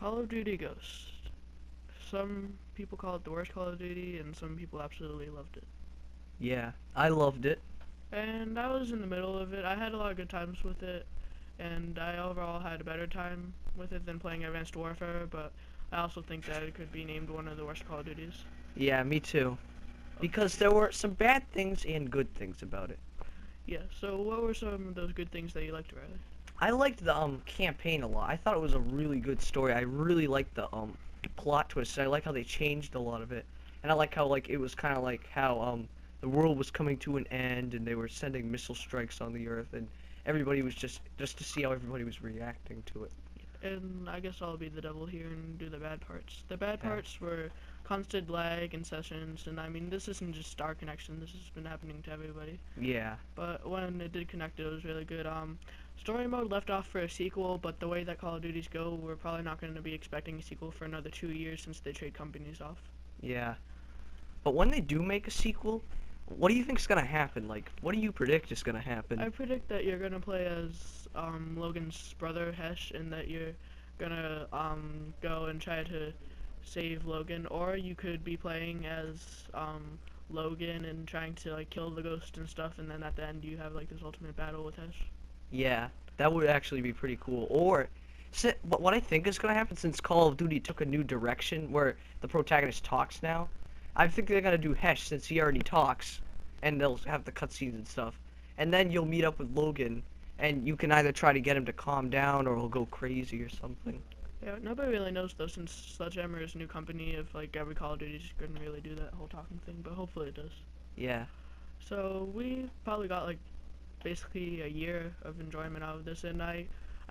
Call of Duty Ghost. Some people call it the worst Call of Duty, and some people absolutely loved it. Yeah, I loved it. And I was in the middle of it. I had a lot of good times with it, and I overall had a better time with it than playing Advanced Warfare, but I also think that it could be named one of the worst Call of Duties. Yeah, me too. Okay. Because there were some bad things and good things about it. Yeah, so what were some of those good things that you liked about it? I liked the campaign a lot. I thought it was a really good story. I really liked the plot twist. I like how they changed a lot of it. And I like how it was kind of like how the world was coming to an end and they were sending missile strikes on the earth and everybody was just to see how everybody was reacting to it. And I guess I'll be the devil here and do the bad parts. The bad Yeah. parts were constant lag in sessions, and I mean, this isn't just our connection, this has been happening to everybody. Yeah. But when it did connect, it was really good. Story mode left off for a sequel, but the way that Call of Duties go, we're probably not going to be expecting a sequel for another 2 years since they trade companies off. Yeah. But when they do make a sequel, what do you think's gonna happen? Like, what do you predict is gonna happen? I predict that you're going to play as Logan's brother, Hesh, and that you're going to go and try to save Logan, or you could be playing as Logan and trying to like kill the ghost and stuff, and then at the end you have like this ultimate battle with Hesh. Yeah, that would actually be pretty cool. Or, but what I think is gonna happen since Call of Duty took a new direction where the protagonist talks now, I think they're gonna do Hesh since he already talks, and they'll have the cutscenes and stuff. And then you'll meet up with Logan, and you can either try to get him to calm down or he'll go crazy or something. Yeah, nobody really knows though, since Sledgehammer is a new company. If like every Call of Duty just couldn't really do that whole talking thing, but hopefully it does. Yeah. So we probably got like basically a year of enjoyment out of this, and I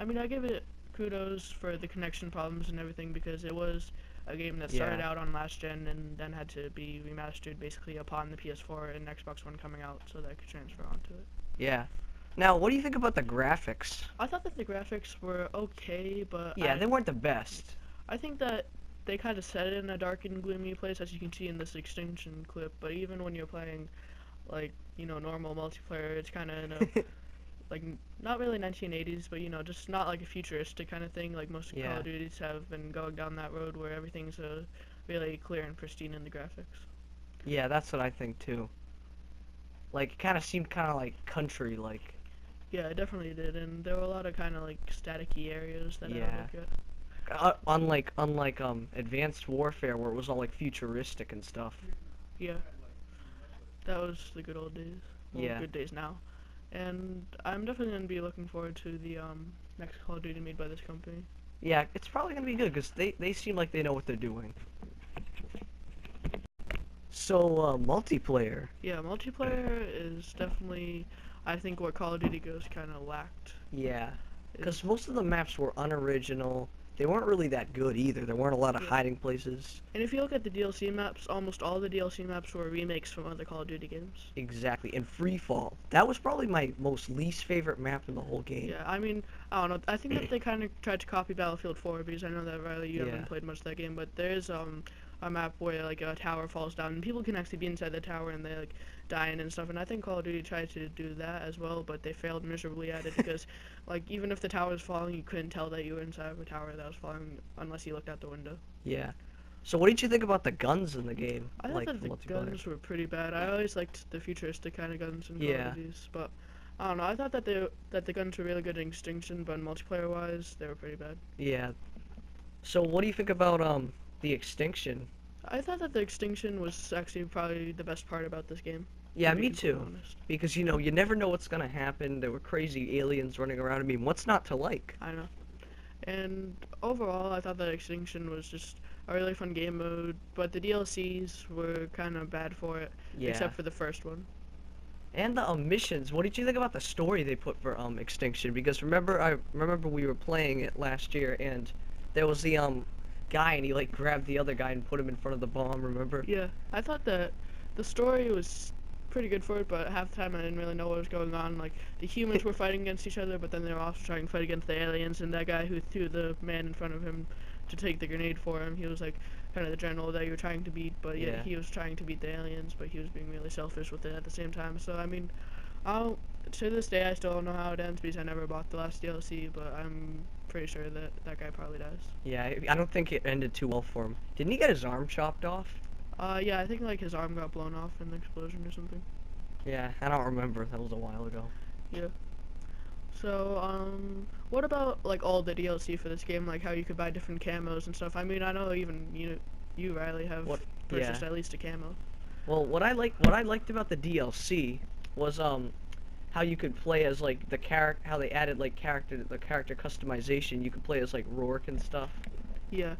mean, I give it kudos for the connection problems and everything because it was a game that started Yeah. out on last gen and then had to be remastered basically upon the PS4 and Xbox One coming out so that I could transfer onto it. Yeah. Now, what do you think about the graphics? I thought that the graphics were okay, but Yeah, they weren't the best. I think that they kind of set it in a dark and gloomy place, as you can see in this extinction clip. But even when you're playing, like normal multiplayer, it's kind of in a like not really 1980s, but just not like a futuristic kind of thing. Like most Call Yeah. of Duties have been going down that road where everything's really clear and pristine in the graphics. Yeah, that's what I think too. Like, it kind of seemed kind of like country, like. Yeah, it definitely did, and there were a lot of kind of like staticky areas that I would Yeah. look at. Unlike Advanced Warfare where it was all like futuristic and stuff. Yeah, that was the good old days. Well, Yeah. good days now. And I'm definitely gonna be looking forward to the next Call of Duty made by this company. Yeah, it's probably gonna be good because they seem like they know what they're doing. So multiplayer. Yeah, multiplayer is definitely, I think, what Call of Duty Ghost kind of lacked. Yeah, Is because most of the maps were unoriginal. They weren't really that good either. There weren't a lot of Yeah. hiding places. And if you look at the DLC maps, almost all the DLC maps were remakes from other Call of Duty games. Exactly. And free fall. That was probably my most least favorite map in the whole game. Yeah, I mean, I don't know. I think that they kind of tried to copy Battlefield 4 because I know that Riley, you Yeah. haven't played much of that game, but there's a map where like a tower falls down and people can actually be inside the tower and they like dying and stuff. And I think Call of Duty tried to do that as well, but they failed miserably at it because like even if the tower was falling, you couldn't tell that you were inside of a tower that was falling unless you looked out the window. Yeah. So what did you think about the guns in the game? I thought Like that the multiplayer. guns were pretty bad. I always liked the futuristic kind of guns in Call Yeah. of Duties, but I don't know. I thought that the guns were really good in Extinction, but multiplayer wise, they were pretty bad. Yeah. So what do you think about the extinction? I thought that the Extinction was actually probably the best part about this game. Yeah, To be me completely too. honest. Because you never know what's gonna happen. There were crazy aliens running around. I mean, what's not to like? I know. And overall, I thought that Extinction was just a really fun game mode, but the DLCs were kind of bad for it, Yeah. except for the first one. And the missions. What did you think about the story they put for extinction? Because I remember we were playing it last year, and there was the guy, and he like grabbed the other guy and put him in front of the bomb. Remember? Yeah, I thought that the story was pretty good for it, but half the time I didn't really know what was going on. Like, the humans were fighting against each other, but then they were also trying to fight against the aliens, and that guy who threw the man in front of him to take the grenade for him, he was like kind of the general that you were trying to beat, but yet Yeah. he was trying to beat the aliens, but he was being really selfish with it at the same time. So, I mean, to this day, I still don't know how it ends because I never bought the last DLC, but I'm pretty sure that that guy probably dies. Yeah, I don't think it ended too well for him. Didn't he get his arm chopped off? Yeah, I think like his arm got blown off in the explosion or something. Yeah, I don't remember. That was a while ago. Yeah. So, what about like all the DLC for this game, like how you could buy different camos and stuff? I mean, I know even you Riley, have What? purchased Yeah. at least a camo. Well, what I liked about the DLC was how you could play as like the character, how they added like the character customization. You could play as like Rourke and stuff. Yeah,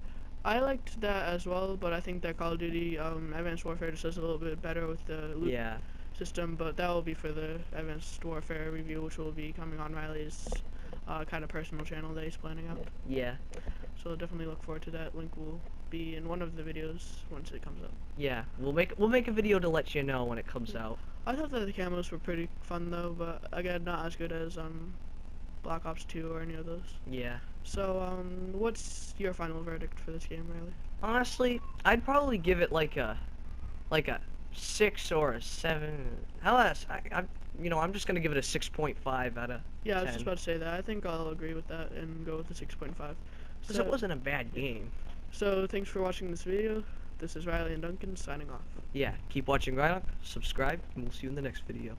I liked that as well, but I think that Call of Duty Advanced Warfare just does a little bit better with the loot Yeah. system, but that will be for the Advanced Warfare review, which will be coming on Riley's kind of personal channel that he's planning out. Yeah. So definitely look forward to that. Link will be in one of the videos once it comes up. Yeah. We'll make a video to let you know when it comes out. I thought that the camos were pretty fun though, but again, not as good as Black Ops 2 or any of those. Yeah. So what's your final verdict for this game, Riley? Honestly, I'd probably give it like a 6 or a 7. How else? I'm just gonna give it a 6.5 out of Yeah, I was 10. just about to say that. I think I'll agree with that and go with the 6.5. Because it wasn't a bad game. So thanks for watching this video. This is Riley and Duncan signing off. Yeah, keep watching right on, subscribe, and we'll see you in the next video.